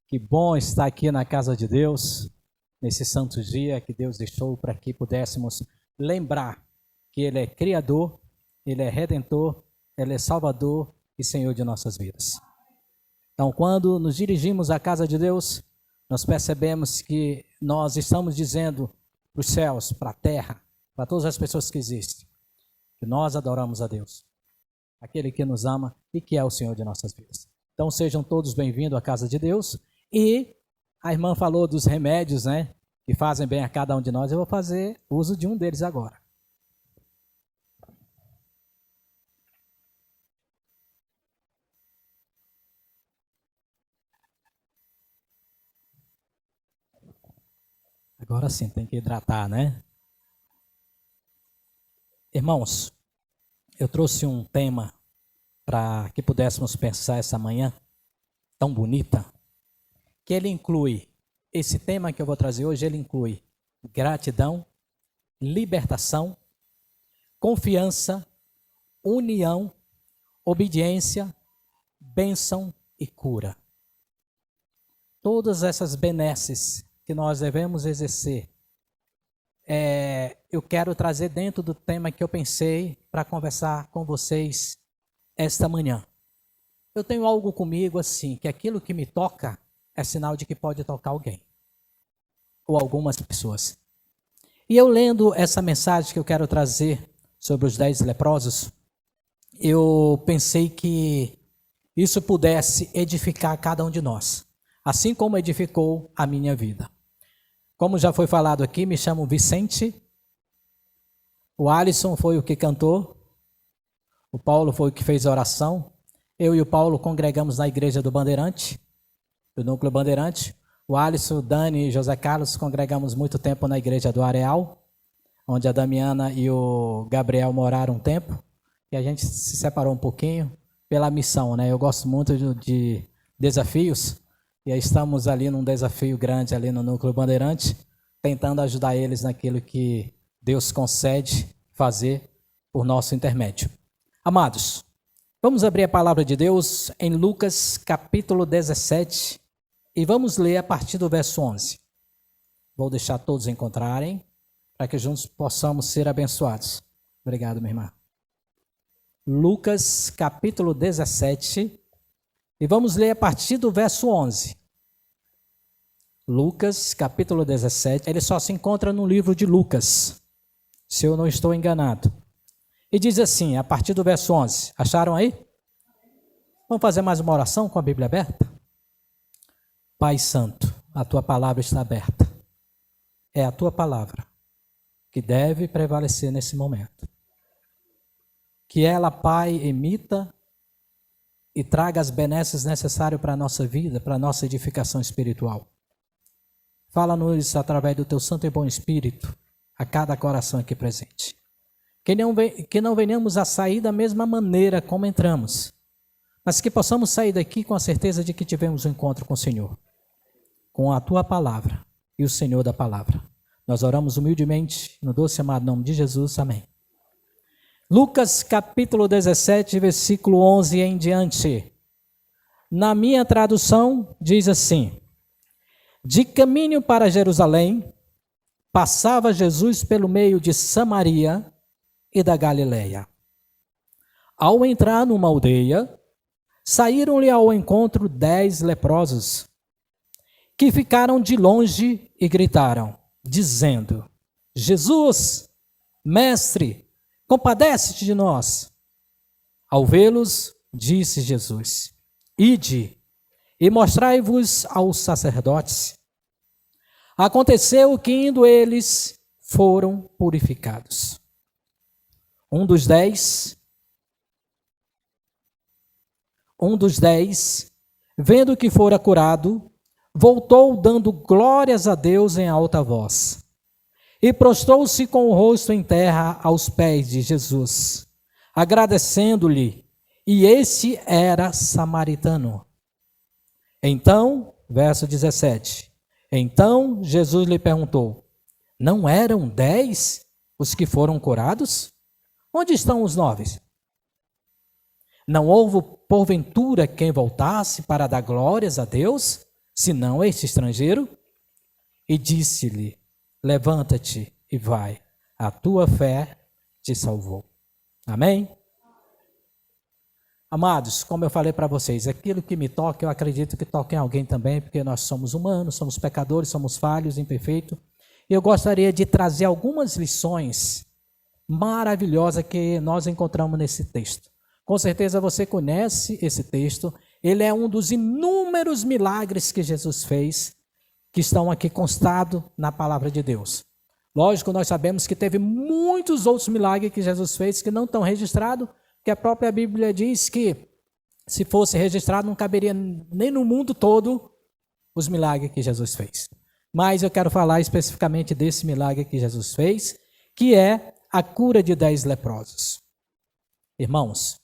Que bom estar aqui na casa de Deus, nesse santo dia que Deus deixou para que pudéssemos lembrar que Ele é Criador, Ele é Redentor, Ele é Salvador e Senhor de nossas vidas. Então, quando nos dirigimos à casa de Deus, nós percebemos que nós estamos dizendo para os céus, para a terra, para todas as pessoas que existem, que nós adoramos a Deus, aquele que nos ama e que é o Senhor de nossas vidas. Então, sejam todos bem-vindos à casa de Deus. E a irmã falou dos remédios, né, que fazem bem a cada um de nós. Eu vou fazer uso de um deles agora. Agora sim, tem que hidratar, né? Irmãos, eu trouxe um tema para que pudéssemos pensar essa manhã tão bonita, que ele inclui, esse tema que eu vou trazer hoje, ele inclui gratidão, libertação, confiança, união, obediência, bênção e cura. Todas essas benesses que nós devemos exercer, eu quero trazer dentro do tema que eu pensei para conversar com vocês esta manhã. Eu tenho algo comigo assim, que aquilo que me toca é sinal de que pode tocar alguém, ou algumas pessoas. E eu lendo essa mensagem que eu quero trazer sobre os 10 leprosos, eu pensei que isso pudesse edificar cada um de nós, assim como edificou a minha vida. Como já foi falado aqui, me chamo Vicente, o Alisson foi o que cantou, o Paulo foi o que fez a oração, eu e o Paulo congregamos na igreja do Bandeirante, do Núcleo Bandeirante. O Alisson, o Dani e José Carlos congregamos muito tempo na igreja do Areal, onde a Damiana e o Gabriel moraram um tempo, e a gente se separou um pouquinho pela missão, né? Eu gosto muito de desafios, e aí estamos ali num desafio grande ali no Núcleo Bandeirante, tentando ajudar eles naquilo que Deus concede fazer por nosso intermédio. Amados, vamos abrir a palavra de Deus em Lucas capítulo 17 e vamos ler a partir do verso 11. Vou deixar todos encontrarem para que juntos possamos ser abençoados. Obrigado, minha irmã. Lucas capítulo 17 e vamos ler a partir do verso 11. Lucas capítulo 17, ele só se encontra no livro de Lucas, se eu não estou enganado. E diz assim, a partir do verso 11, acharam aí? Vamos fazer mais uma oração com a Bíblia aberta? Pai Santo, a Tua palavra está aberta. É a Tua palavra que deve prevalecer nesse momento. Que ela, Pai, emita e traga as benesses necessárias para a nossa vida, para a nossa edificação espiritual. Fala-nos através do Teu Santo e Bom Espírito a cada coração aqui presente. Que não venhamos a sair da mesma maneira como entramos, mas que possamos sair daqui com a certeza de que tivemos um encontro com o Senhor, com a Tua palavra e o Senhor da palavra. Nós oramos humildemente no doce e amado nome de Jesus. Amém. Lucas capítulo 17, versículo 11 em diante. Na minha tradução diz assim: de caminho para Jerusalém, passava Jesus pelo meio de Samaria e da Galileia. Ao entrar numa aldeia, saíram-lhe ao encontro 10 leprosos, que ficaram de longe e gritaram, dizendo: Jesus, mestre, compadece-te de nós. Ao vê-los, disse Jesus: ide e mostrai-vos aos sacerdotes. Aconteceu que, indo eles, foram purificados. Um dos dez, vendo que fora curado, voltou dando glórias a Deus em alta voz, e prostrou-se com o rosto em terra aos pés de Jesus, agradecendo-lhe, e esse era samaritano. Então, verso 17, então Jesus lhe perguntou: não eram 10 os que foram curados? Onde estão os 9? Não houve, porventura, quem voltasse para dar glórias a Deus, senão este estrangeiro, e disse-lhe: levanta-te e vai, a tua fé te salvou. Amém? Amados, como eu falei para vocês, aquilo que me toca, eu acredito que toca em alguém também, porque nós somos humanos, somos pecadores, somos falhos, imperfeitos. E eu gostaria de trazer algumas lições maravilhosas que nós encontramos nesse texto. Com certeza você conhece esse texto, ele é um dos inúmeros milagres que Jesus fez, que estão aqui constados na palavra de Deus. Lógico, nós sabemos que teve muitos outros milagres que Jesus fez que não estão registrados, que a própria Bíblia diz que se fosse registrado não caberia nem no mundo todo os milagres que Jesus fez. Mas eu quero falar especificamente desse milagre que Jesus fez, que é a cura de 10 leprosos. Irmãos,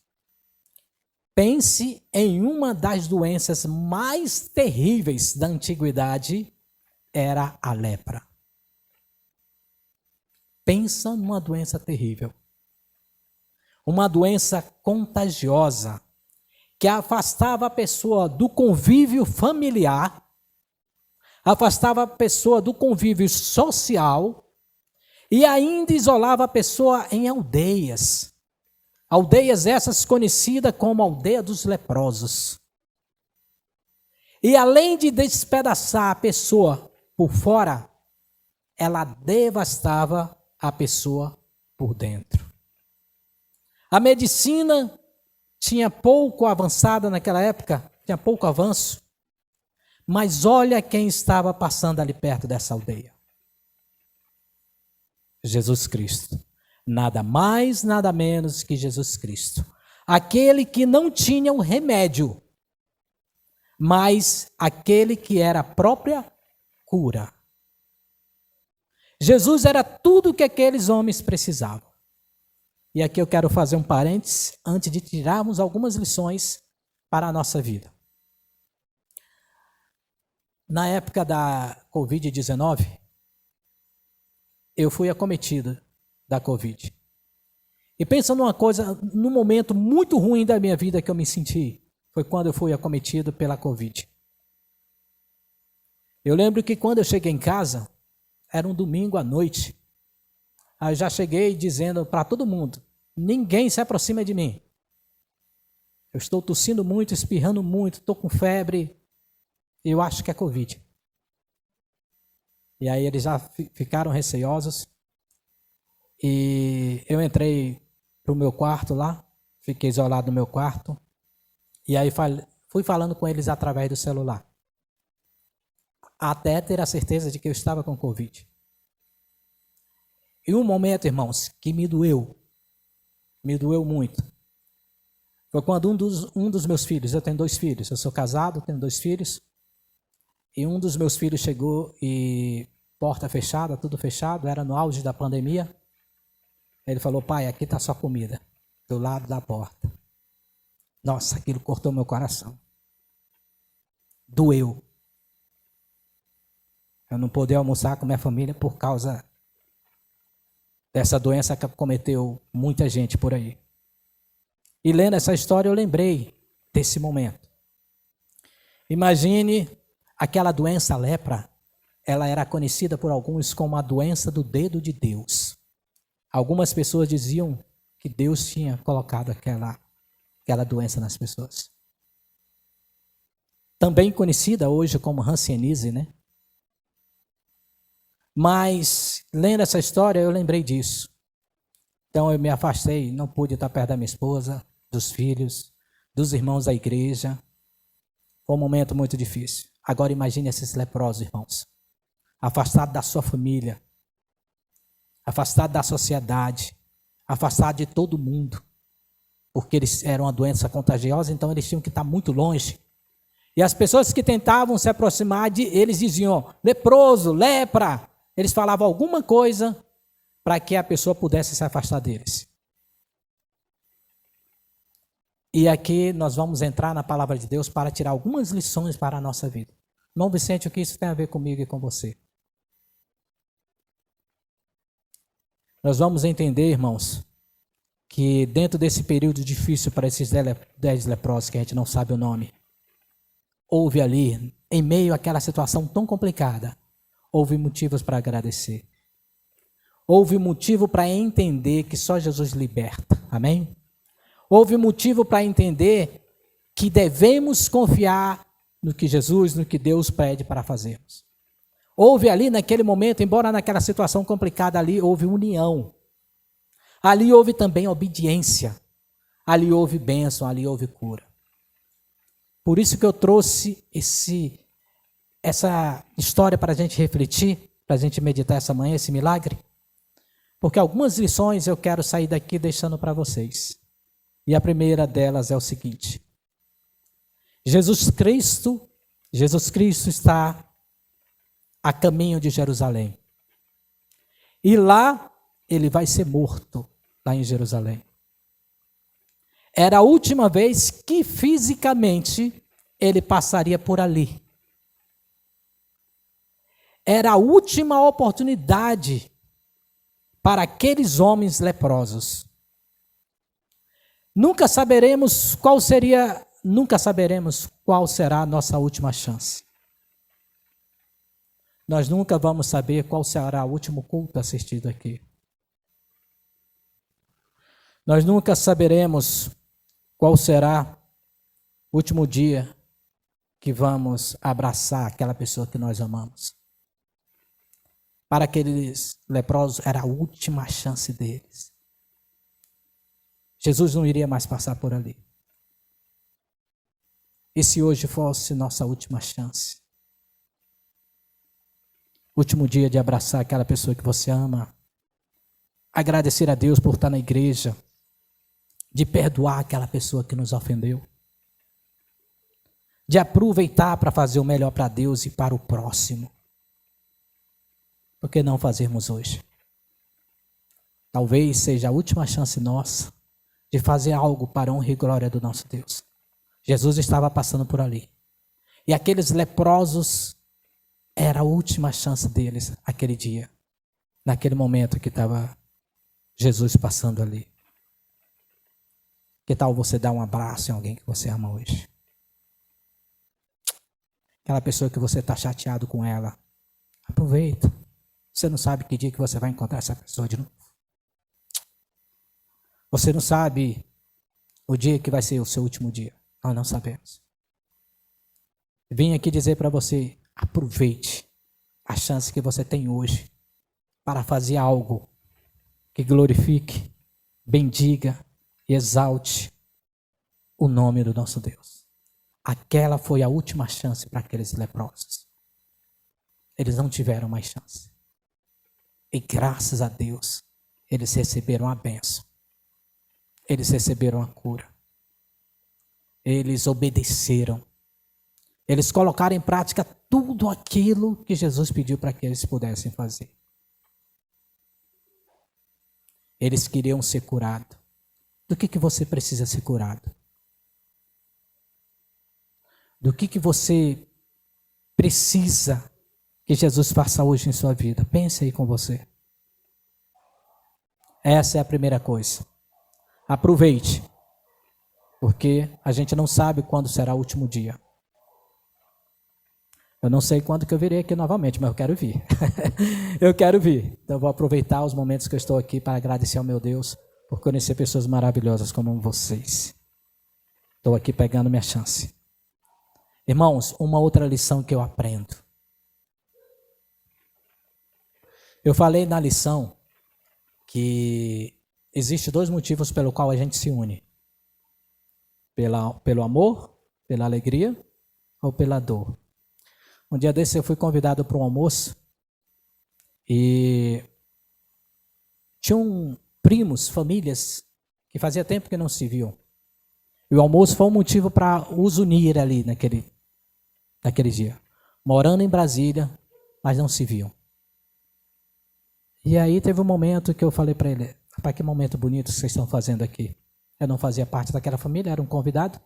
pense em uma das doenças mais terríveis da antiguidade, era a lepra. Pensa numa doença terrível. Uma doença contagiosa que afastava a pessoa do convívio familiar, afastava a pessoa do convívio social e ainda isolava a pessoa em aldeias. Aldeias essas conhecidas como aldeia dos leprosos. E além de despedaçar a pessoa por fora, ela devastava a pessoa por dentro. A medicina tinha pouco avançada naquela época, tinha pouco avanço, mas olha quem estava passando ali perto dessa aldeia. Jesus Cristo. Nada mais, nada menos que Jesus Cristo. Aquele que não tinha um remédio, mas aquele que era a própria cura. Jesus era tudo o que aqueles homens precisavam. E aqui eu quero fazer um parênteses antes de tirarmos algumas lições para a nossa vida. Na época da Covid-19, eu fui acometido da Covid. E pensa numa coisa, num momento muito ruim da minha vida que eu me senti, foi quando eu fui acometido pela Covid. Eu lembro que quando eu cheguei em casa, era um domingo à noite. Aí eu já cheguei dizendo para todo mundo: ninguém se aproxima de mim. Eu estou tossindo muito, espirrando muito, estou com febre. Eu acho que é Covid. E aí eles já ficaram receosos. E eu entrei para o meu quarto lá, fiquei isolado no meu quarto. E aí fui falando com eles através do celular. Até ter a certeza de que eu estava com Covid. E um momento, irmãos, que me doeu muito, foi quando um dos meus filhos, eu tenho 2 filhos, eu sou casado, tenho 2 filhos, e um dos meus filhos chegou e porta fechada, tudo fechado, era no auge da pandemia. Ele falou: pai, aqui está sua comida, do lado da porta. Nossa, aquilo cortou meu coração. Doeu. Eu não poder almoçar com minha família por causa dessa doença que acometeu muita gente por aí. E lendo essa história eu lembrei desse momento. Imagine aquela doença lepra, ela era conhecida por alguns como a doença do dedo de Deus. Algumas pessoas diziam que Deus tinha colocado aquela doença nas pessoas. Também conhecida hoje como hanseníase, né? Mas, lendo essa história, eu lembrei disso. Então eu me afastei, não pude estar perto da minha esposa, dos filhos, dos irmãos da igreja. Foi um momento muito difícil. Agora imagine esses leprosos, irmãos. Afastados da sua família, afastados da sociedade, afastados de todo mundo. Porque eles eram uma doença contagiosa, então eles tinham que estar muito longe. E as pessoas que tentavam se aproximar, eles diziam: leproso, lepra. Eles falavam alguma coisa para que a pessoa pudesse se afastar deles. E aqui nós vamos entrar na palavra de Deus para tirar algumas lições para a nossa vida. Irmão Vicente, o que isso tem a ver comigo e com você? Nós vamos entender, irmãos, que dentro desse período difícil para esses 10 leprosos, que a gente não sabe o nome, houve ali em meio àquela situação tão complicada, houve motivos para agradecer. Houve motivo para entender que só Jesus liberta. Amém? Houve motivo para entender que devemos confiar no que Jesus, no que Deus pede para fazermos. Houve ali naquele momento, embora naquela situação complicada ali, houve união. Ali houve também obediência. Ali houve bênção, ali houve cura. Por isso que eu trouxe essa história para a gente refletir, para a gente meditar essa manhã, esse milagre. Porque algumas lições eu quero sair daqui deixando para vocês. E a primeira delas é o seguinte: Jesus Cristo está a caminho de Jerusalém. E lá ele vai ser morto, lá em Jerusalém. Era a última vez que fisicamente ele passaria por ali. Era a última oportunidade para aqueles homens leprosos. Nunca saberemos qual será a nossa última chance. Nós nunca vamos saber qual será o último culto assistido aqui. Nós nunca saberemos qual será o último dia que vamos abraçar aquela pessoa que nós amamos. Para aqueles leprosos, era a última chance deles. Jesus não iria mais passar por ali. E se hoje fosse nossa última chance? Último dia de abraçar aquela pessoa que você ama. Agradecer a Deus por estar na igreja. De perdoar aquela pessoa que nos ofendeu. De aproveitar para fazer o melhor para Deus e para o próximo. Por que não fazermos hoje? Talvez seja a última chance nossa de fazer algo para a honra e glória do nosso Deus. Jesus estava passando por ali. E aqueles leprosos, era a última chance deles aquele dia. Naquele momento que estava Jesus passando ali. Que tal você dar um abraço em alguém que você ama hoje? Aquela pessoa que você está chateado com ela. Aproveita. Você não sabe que dia que você vai encontrar essa pessoa de novo. Você não sabe o dia que vai ser o seu último dia. Nós não sabemos. Vim aqui dizer para você, aproveite a chance que você tem hoje para fazer algo que glorifique, bendiga e exalte o nome do nosso Deus. Aquela foi a última chance para aqueles leprosos. Eles não tiveram mais chance. E graças a Deus, eles receberam a bênção. Eles receberam a cura. Eles obedeceram. Eles colocaram em prática tudo aquilo que Jesus pediu para que eles pudessem fazer. Eles queriam ser curados. Do que você precisa ser curado? Do que você precisa que Jesus faça hoje em sua vida? Pense aí com você. Essa é a primeira coisa. Aproveite, porque a gente não sabe quando será o último dia. Eu não sei quando que eu virei aqui novamente, mas eu quero vir. Eu quero vir. Então eu vou aproveitar os momentos que eu estou aqui para agradecer ao meu Deus por conhecer pessoas maravilhosas como vocês. Estou aqui pegando minha chance. Irmãos, uma outra lição que eu aprendo. Eu falei na lição que existem dois motivos pelo qual a gente se une. Pelo amor, pela alegria ou pela dor. Um dia desse eu fui convidado para um almoço e tinham primos, famílias que fazia tempo que não se viam. E o almoço foi um motivo para os unir ali naquele dia. Morando em Brasília, mas não se viam. E aí teve um momento que eu falei para ele, rapaz, que momento bonito que vocês estão fazendo aqui. Eu não fazia parte daquela família, era um convidado.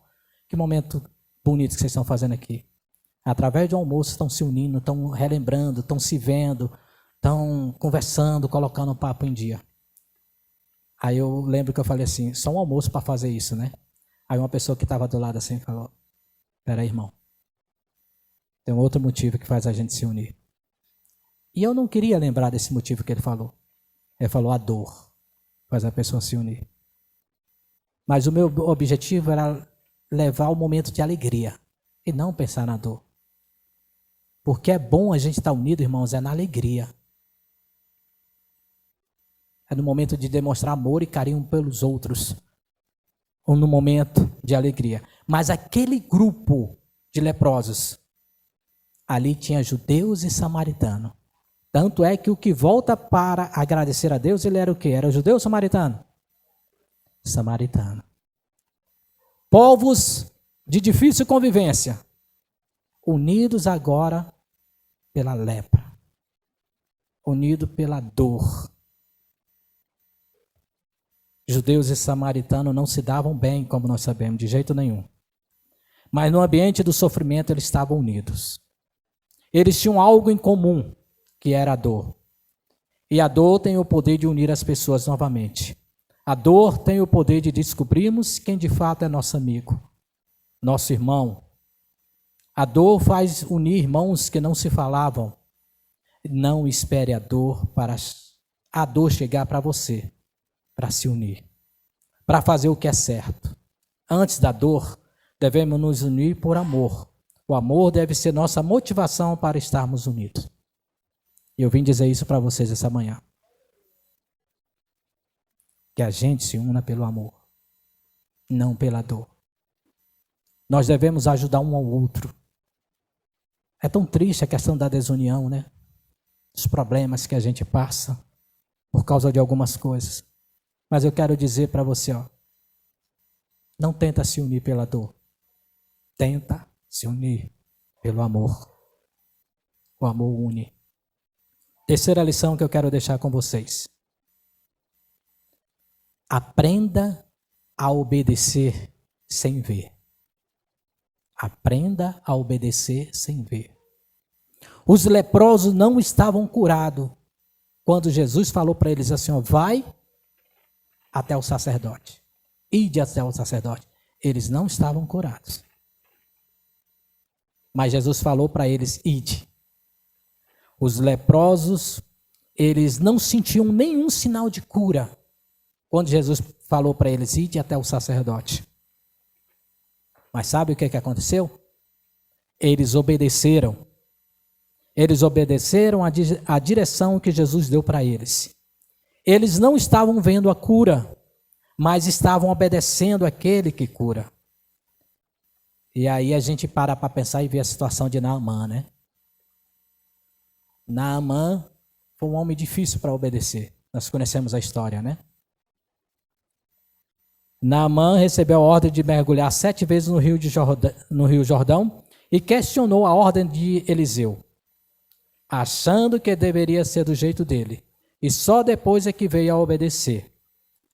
Que momento bonito que vocês estão fazendo aqui. Através do almoço estão se unindo, estão relembrando, estão se vendo, estão conversando, colocando um papo em dia. Aí eu lembro que eu falei assim, só um almoço para fazer isso, né? Aí uma pessoa que estava do lado assim falou, peraí, irmão, Tem um outro motivo que faz a gente se unir. E eu não queria lembrar desse motivo que ele falou. Ele falou a dor faz a pessoa se unir. Mas o meu objetivo era levar o momento de alegria e não pensar na dor. Porque é bom a gente estar unido, irmãos, é na alegria. É no momento de demonstrar amor e carinho pelos outros. Ou no momento de alegria. Mas aquele grupo de leprosos, ali tinha judeus e samaritanos. Tanto é que o que volta para agradecer a Deus, ele era o quê? Era judeu ou samaritano? Samaritano. Povos de difícil convivência, unidos agora pela lepra, unidos pela dor. Judeus e samaritanos não se davam bem, como nós sabemos, de jeito nenhum. Mas no ambiente do sofrimento eles estavam unidos. Eles tinham algo em comum, que era a dor. E a dor tem o poder de unir as pessoas novamente. A dor tem o poder de descobrirmos quem de fato é nosso amigo, nosso irmão. A dor faz unir irmãos que não se falavam. Não espere a dor para a dor chegar para você, para se unir, para fazer o que é certo. Antes da dor, devemos nos unir por amor. O amor deve ser nossa motivação para estarmos unidos. E eu vim dizer isso para vocês essa manhã. Que a gente se una pelo amor, não pela dor. Nós devemos ajudar um ao outro. É tão triste a questão da desunião, né? Os problemas que a gente passa por causa de algumas coisas. Mas eu quero dizer para você, não tenta se unir pela dor. Tenta se unir pelo amor. O amor une. Terceira lição que eu quero deixar com vocês. Aprenda a obedecer sem ver. Aprenda a obedecer sem ver. Os leprosos não estavam curados quando Jesus falou para eles assim, vai até o sacerdote. Ide até o sacerdote. Eles não estavam curados. Mas Jesus falou para eles, ide. Os leprosos, eles não sentiam nenhum sinal de cura quando Jesus falou para eles, ide até o sacerdote. Mas sabe o que aconteceu? Eles obedeceram. Eles obedeceram a direção que Jesus deu para eles. Eles não estavam vendo a cura, mas estavam obedecendo aquele que cura. E aí a gente para pensar e ver a situação de Naamã, né? Naamã foi um homem difícil para obedecer. Nós conhecemos a história, né? Naamã recebeu a ordem de mergulhar 7 vezes no Rio Jordão e questionou a ordem de Eliseu, achando que deveria ser do jeito dele. E só depois é que veio a obedecer.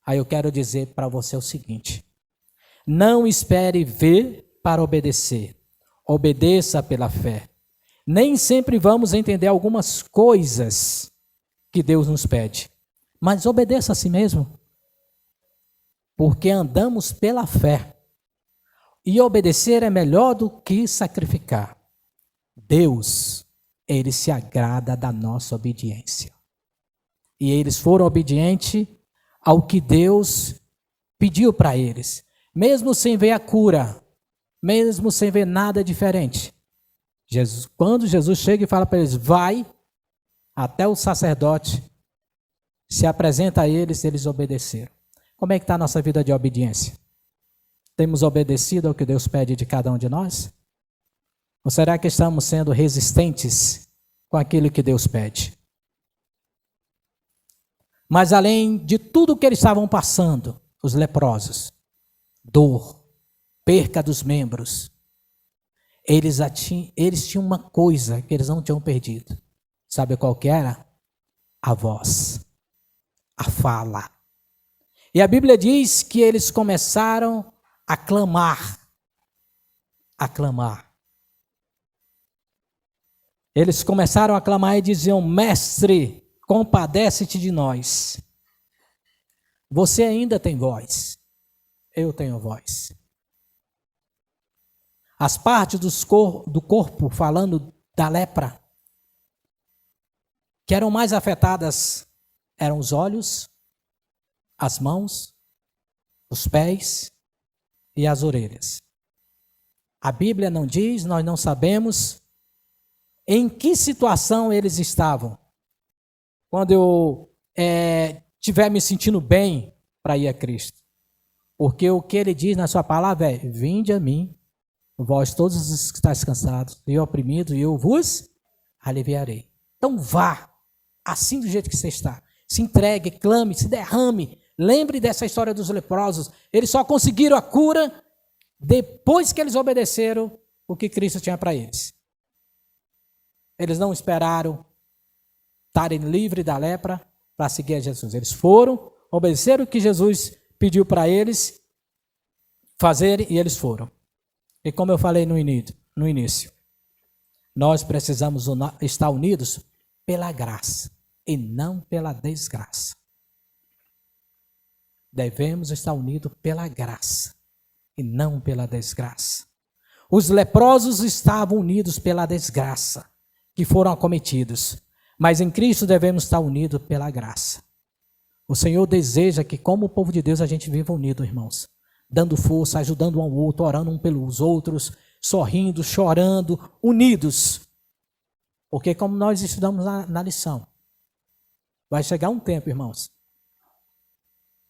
Aí eu quero dizer para você o seguinte: não espere ver para obedecer. Obedeça pela fé. Nem sempre vamos entender algumas coisas que Deus nos pede, mas obedeça a si mesmo. Porque andamos pela fé. E obedecer é melhor do que sacrificar. Deus, Ele se agrada da nossa obediência. E eles foram obedientes ao que Deus pediu para eles. Mesmo sem ver a cura, mesmo sem ver nada diferente. Quando Jesus chega e fala para eles, vai até o sacerdote, se apresenta a eles, eles obedeceram. Como é que está a nossa vida de obediência? Temos obedecido ao que Deus pede de cada um de nós? Ou será que estamos sendo resistentes com aquilo que Deus pede? Mas além de tudo que eles estavam passando, os leprosos, dor, perca dos membros, eles tinham uma coisa que eles não tinham perdido. Sabe qual que era? A voz, a fala. E a Bíblia diz que eles começaram a clamar. A clamar. Eles começaram a clamar e diziam, mestre, compadece-te de nós. Você ainda tem voz. Eu tenho voz. As partes do corpo, falando da lepra, que eram mais afetadas, eram os olhos, as mãos, os pés e as orelhas. A Bíblia não diz, nós não sabemos em que situação eles estavam. Quando eu estiver me sentindo bem para ir a Cristo. Porque o que ele diz na sua palavra é: vinde a mim, vós todos os que estáis cansados e oprimidos, e eu vos aliviarei. Então vá, assim do jeito que você está. Se entregue, clame, se derrame. Lembre dessa história dos leprosos. Eles só conseguiram a cura depois que eles obedeceram o que Cristo tinha para eles. Eles não esperaram estarem livres da lepra para seguir a Jesus. Eles foram, obedeceram o que Jesus pediu para eles fazerem e eles foram. E como eu falei no início, nós precisamos estar unidos pela graça e não pela desgraça. Devemos estar unidos pela graça e não pela desgraça. Os leprosos estavam unidos pela desgraça que foram acometidos, mas em Cristo devemos estar unidos pela graça. O Senhor deseja que, como o povo de Deus, a gente viva unido, irmãos, dando força, ajudando um ao outro, orando um pelos outros, sorrindo, chorando, unidos. Porque como nós estudamos na lição, vai chegar um tempo, irmãos,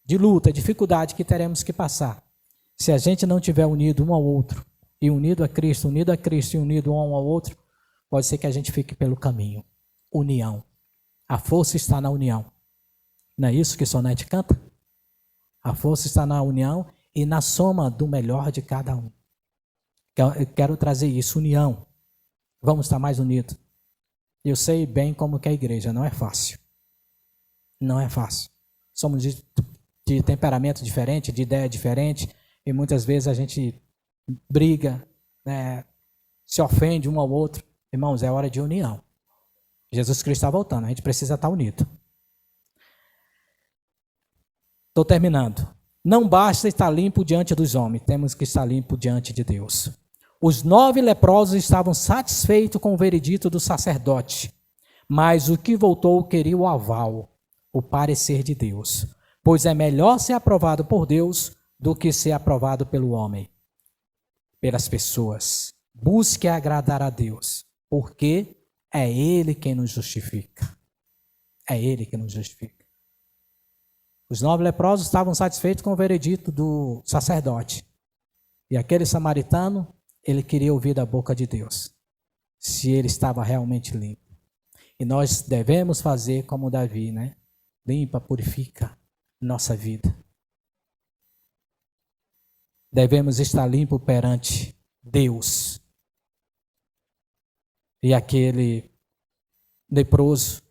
de luta, dificuldade que teremos que passar. Se a gente não tiver unido um ao outro, e unido a Cristo e unido um ao outro, pode ser que a gente fique pelo caminho. União. A força está na união. Não é isso que Sonete canta? A força está na união e na soma do melhor de cada um. Eu quero trazer isso, união. Vamos estar mais unidos. Eu sei bem como que é a igreja, não é fácil. Não é fácil. Somos de temperamento diferente, de ideia diferente, e muitas vezes a gente briga, se ofende um ao outro. Irmãos, é hora de união. Jesus Cristo está voltando, a gente precisa estar unido. Estou terminando. Não basta estar limpo diante dos homens, temos que estar limpo diante de Deus. Os 9 leprosos estavam satisfeitos com o veredito do sacerdote, mas o que voltou queria o aval, o parecer de Deus, pois é melhor ser aprovado por Deus do que ser aprovado pelo homem, pelas pessoas. Busque agradar a Deus, porque é Ele quem nos justifica. É Ele que nos justifica. Os 9 leprosos estavam satisfeitos com o veredito do sacerdote. E aquele samaritano, ele queria ouvir da boca de Deus, se ele estava realmente limpo. E nós devemos fazer como Davi, né? Limpa, purifica nossa vida. Devemos estar limpo perante Deus. E aquele leproso,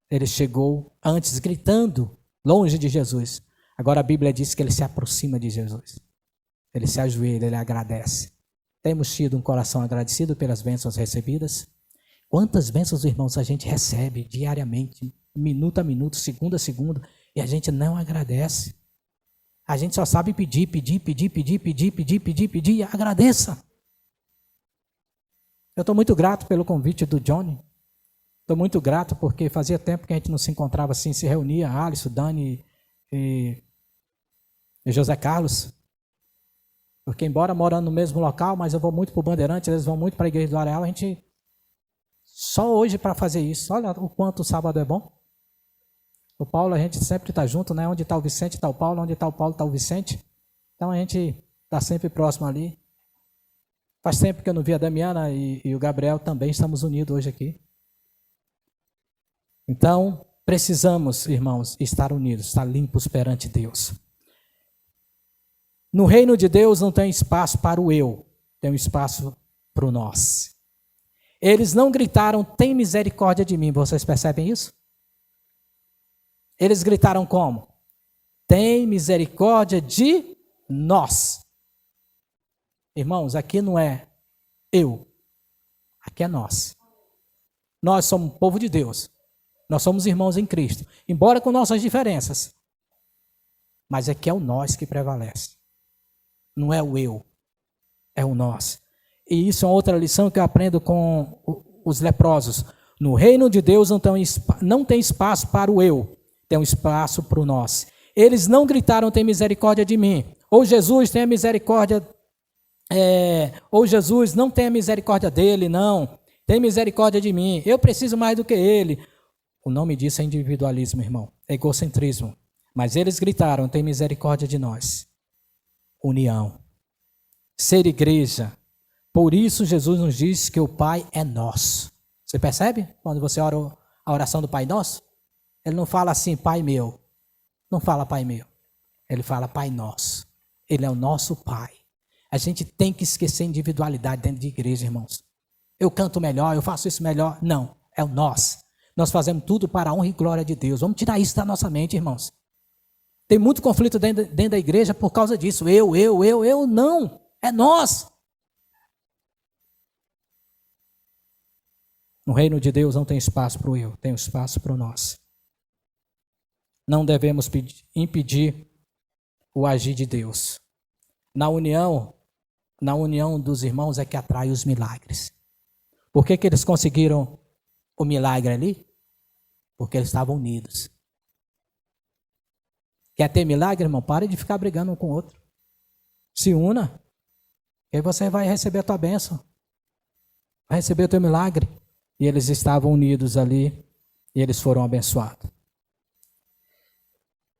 ele chegou antes gritando, longe de Jesus. Agora a Bíblia diz que ele se aproxima de Jesus. Ele se ajoelha, ele agradece. Temos tido um coração agradecido pelas bênçãos recebidas? Quantas bênçãos, irmãos, a gente recebe diariamente, minuto a minuto, segundo a segundo, e a gente não agradece. A gente só sabe pedir, e agradeça. Eu estou muito grato pelo convite do Johnny. Estou muito grato porque fazia tempo que a gente não se encontrava assim, se reunia, Alisson, Dani e José Carlos. Porque embora morando no mesmo local, mas eu vou muito para o Bandeirante, eles vão muito para a Igreja do Areal, a gente só hoje para fazer isso. Olha o quanto o sábado é bom. O Paulo, a gente sempre está junto, né? Onde está o Vicente, está o Paulo, onde está o Paulo, está o Vicente. Então a gente está sempre próximo ali. Faz tempo que eu não vi a Damiana e o Gabriel também, estamos unidos hoje aqui. Então, precisamos, irmãos, estar unidos, estar limpos perante Deus. No reino de Deus não tem espaço para o eu, tem um espaço para o nós. Eles não gritaram, tem misericórdia de mim, vocês percebem isso? Eles gritaram como? Tem misericórdia de nós. Irmãos, aqui não é eu, aqui é nós. Nós somos povo de Deus, nós somos irmãos em Cristo, embora com nossas diferenças. Mas aqui é o nós que prevalece. Não é o eu, é o nós. e isso é outra lição que eu aprendo com os leprosos. No reino de Deus não tem espaço para o eu, tem um espaço para o nós. Eles não gritaram, tem misericórdia de mim. Ou Jesus, tenha misericórdia, ou Jesus, não tenha misericórdia dele, não. Tem misericórdia de mim, eu preciso mais do que ele. O nome disso é individualismo, irmão, é egocentrismo. Mas eles gritaram, tem misericórdia de nós. União. Ser igreja. Por isso Jesus nos diz que o Pai é nosso. Você percebe? Quando você ora a oração do Pai Nosso, ele não fala assim, Pai meu. Não fala Pai meu. Ele fala Pai Nosso. Ele é o nosso Pai. A gente tem que esquecer a individualidade dentro de igreja, irmãos. Eu canto melhor, eu faço isso melhor. Não, é o nós. Nós fazemos tudo para a honra e glória de Deus. Vamos tirar isso da nossa mente, irmãos. Tem muito conflito dentro da igreja por causa disso. Eu, não. É nós. No reino de Deus não tem espaço para o eu, tem espaço para o nós. Não devemos impedir o agir de Deus. Na união dos irmãos é que atrai os milagres. Por que eles conseguiram o milagre ali? Porque eles estavam unidos. Quer ter milagre, irmão? Pare de ficar brigando um com o outro. Se una. E aí você vai receber a tua bênção. Vai receber o teu milagre. E eles estavam unidos ali. E eles foram abençoados.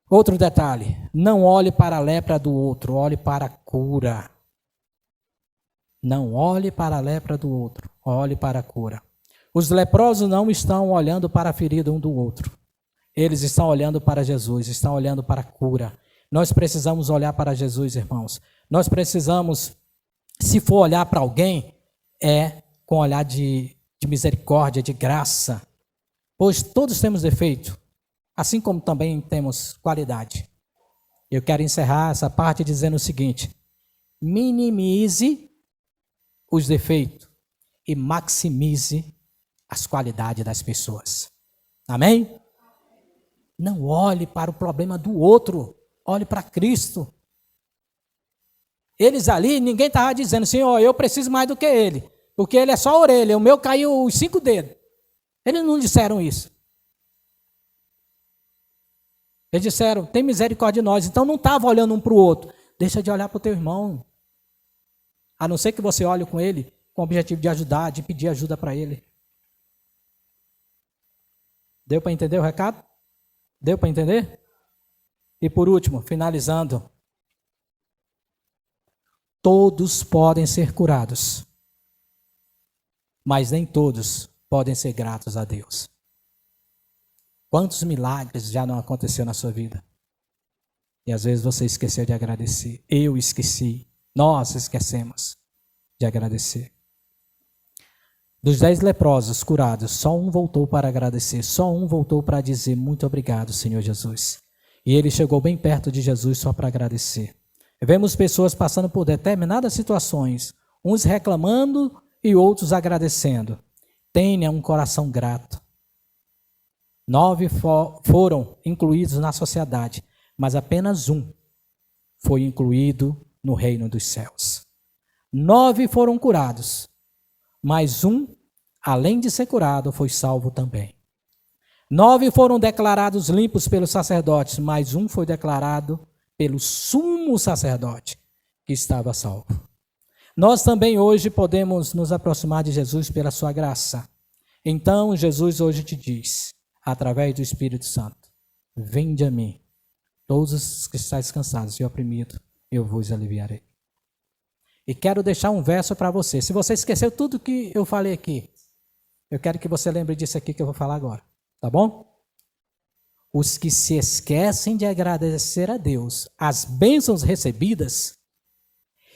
Outro detalhe. Não olhe para a lepra do outro. Olhe para a cura. Não olhe para a lepra do outro. Olhe para a cura. Os leprosos não estão olhando para a ferida um do outro. Eles estão olhando para Jesus, estão olhando para a cura. Nós precisamos olhar para Jesus, irmãos. Nós precisamos, se for olhar para alguém, com olhar de misericórdia, de graça. Pois todos temos defeito, assim como também temos qualidade. Eu quero encerrar essa parte dizendo o seguinte: minimize os defeitos e maximize as qualidades das pessoas. Amém? Não olhe para o problema do outro, olhe para Cristo. Eles ali, ninguém estava dizendo, Senhor, eu preciso mais do que ele, porque ele é só a orelha, o meu caiu os 5 dedos. Eles não disseram isso. Eles disseram, tem misericórdia de nós. Então não estava olhando um para o outro. Deixa de olhar para o teu irmão. A não ser que você olhe com ele com o objetivo de ajudar, de pedir ajuda para ele. Deu para entender o recado? Deu para entender? E por último, finalizando. Todos podem ser curados, mas nem todos podem ser gratos a Deus. Quantos milagres já não aconteceu na sua vida? E às vezes você esqueceu de agradecer. Eu esqueci. Nós esquecemos de agradecer. Dos 10 leprosos curados, só um voltou para agradecer. Só um voltou para dizer muito obrigado, Senhor Jesus. E ele chegou bem perto de Jesus só para agradecer. Vemos pessoas passando por determinadas situações, uns reclamando e outros agradecendo. Tenha um coração grato. 9 foram incluídos na sociedade, mas apenas um foi incluído no reino dos céus. 9 foram curados, mas um, além de ser curado, foi salvo também. 9 foram declarados limpos pelos sacerdotes, mas um foi declarado pelo sumo sacerdote, que estava salvo. Nós também hoje podemos nos aproximar de Jesus pela sua graça. Então Jesus hoje te diz, através do Espírito Santo, vinde a mim, todos os que estáis cansados e oprimidos, eu vos aliviarei. E quero deixar um verso para você. Se você esqueceu tudo que eu falei aqui, eu quero que você lembre disso aqui que eu vou falar agora. Tá bom? Os que se esquecem de agradecer a Deus as bênçãos recebidas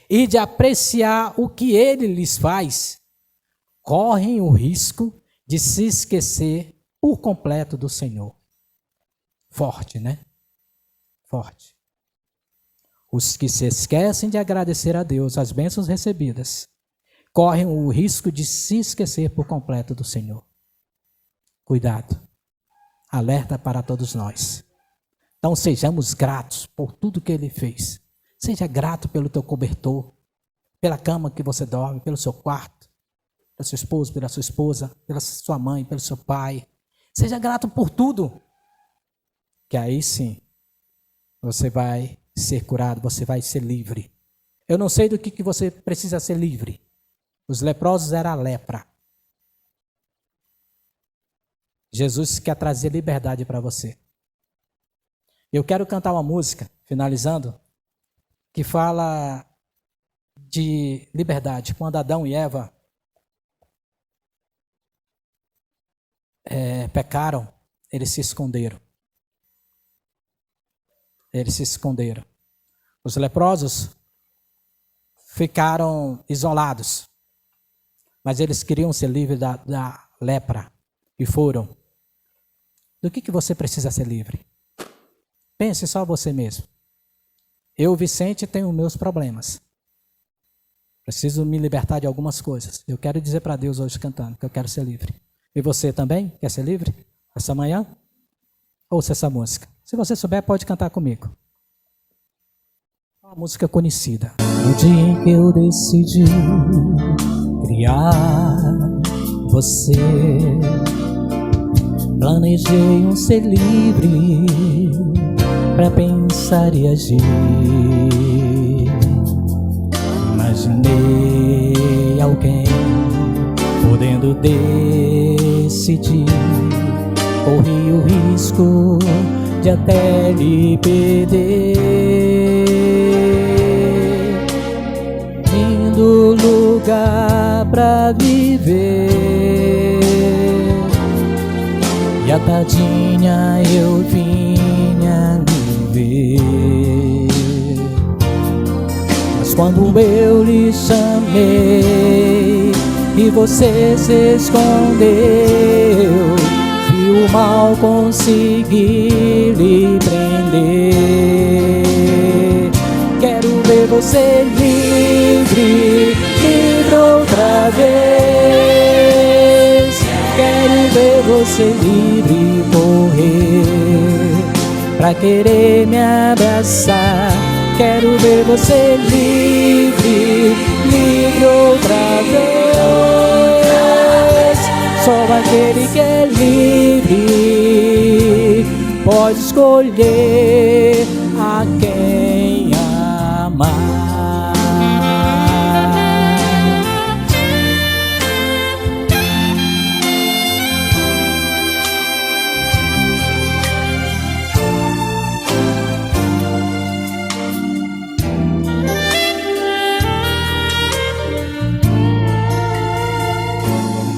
e de apreciar o que Ele lhes faz, correm o risco de se esquecer por completo do Senhor. Forte, né? Forte. Os que se esquecem de agradecer a Deus as bênçãos recebidas, correm o risco de se esquecer por completo do Senhor. Cuidado. Alerta para todos nós. Então sejamos gratos por tudo que Ele fez. Seja grato pelo teu cobertor, pela cama que você dorme, pelo seu quarto, pelo seu esposo, pela sua esposa, pela sua mãe, pelo seu pai. Seja grato por tudo, que aí sim você vai ser curado, você vai ser livre. Eu não sei do que você precisa ser livre. Os leprosos eram a lepra. Jesus quer trazer liberdade para você. Eu quero cantar uma música, finalizando, que fala de liberdade. Quando Adão e Eva pecaram, eles se esconderam. Eles se esconderam. Os leprosos ficaram isolados, mas eles queriam ser livres da lepra e foram. Do que você precisa ser livre? Pense só você mesmo. Eu, Vicente, tenho meus problemas. Preciso me libertar de algumas coisas. Eu quero dizer para Deus hoje cantando que eu quero ser livre. E você também quer ser livre? Essa manhã? Ouça essa música. Se você souber, pode cantar comigo. Uma música conhecida. No dia em que eu decidi criar você, planejei um ser livre pra pensar e agir. Imaginei alguém podendo decidir. Corri o risco de até lhe perder. Lindo lugar pra viver, e a tadinha eu vinha lhe ver. Mas quando eu lhe chamei e você se escondeu, o mal consegui lhe prender. Quero ver você livre, livre outra vez. Quero ver você livre correr pra querer me abraçar. Quero ver você livre, livre outra vez. Só aquele que é livre pode escolher a quem amar.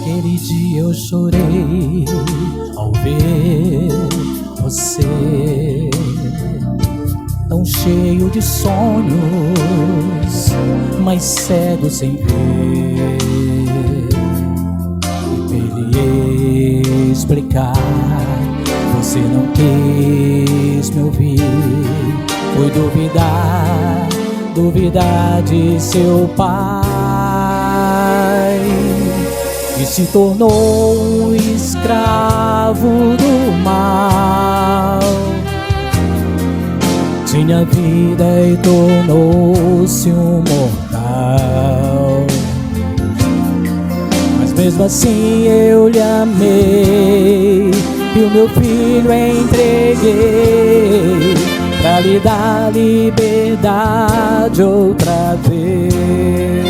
Aquele dia eu chorei ao ver você, tão cheio de sonhos, mas cego sem ver. E ele explicar, você não quis me ouvir. Foi duvidar de seu pai, e se tornou um escravo do mal. Tinha vida e tornou-se um mortal. Mas mesmo assim eu lhe amei, e o meu filho entreguei pra lhe dar liberdade outra vez.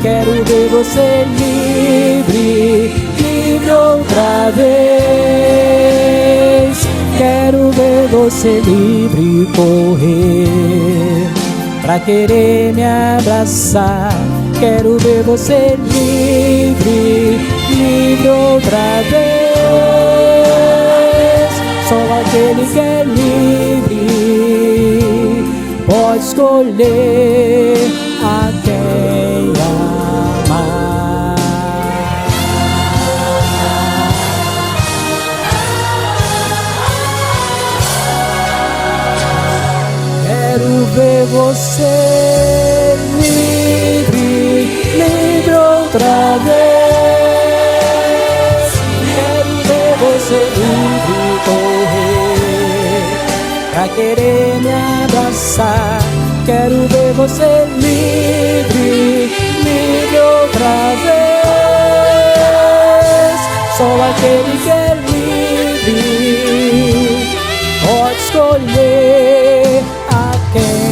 Quero ver você livre, livre outra vez. Quero ver você livre correr pra querer me abraçar. Quero ver você livre, livre outra vez. Só aquele que é livre pode escolher a quem amar. Quero ver você livre, livre outra vez. Quero ver você livre correr pra querer me abraçar. Quero ver você livre, livre outra vez. Só aquele que é livre pode escolher a quem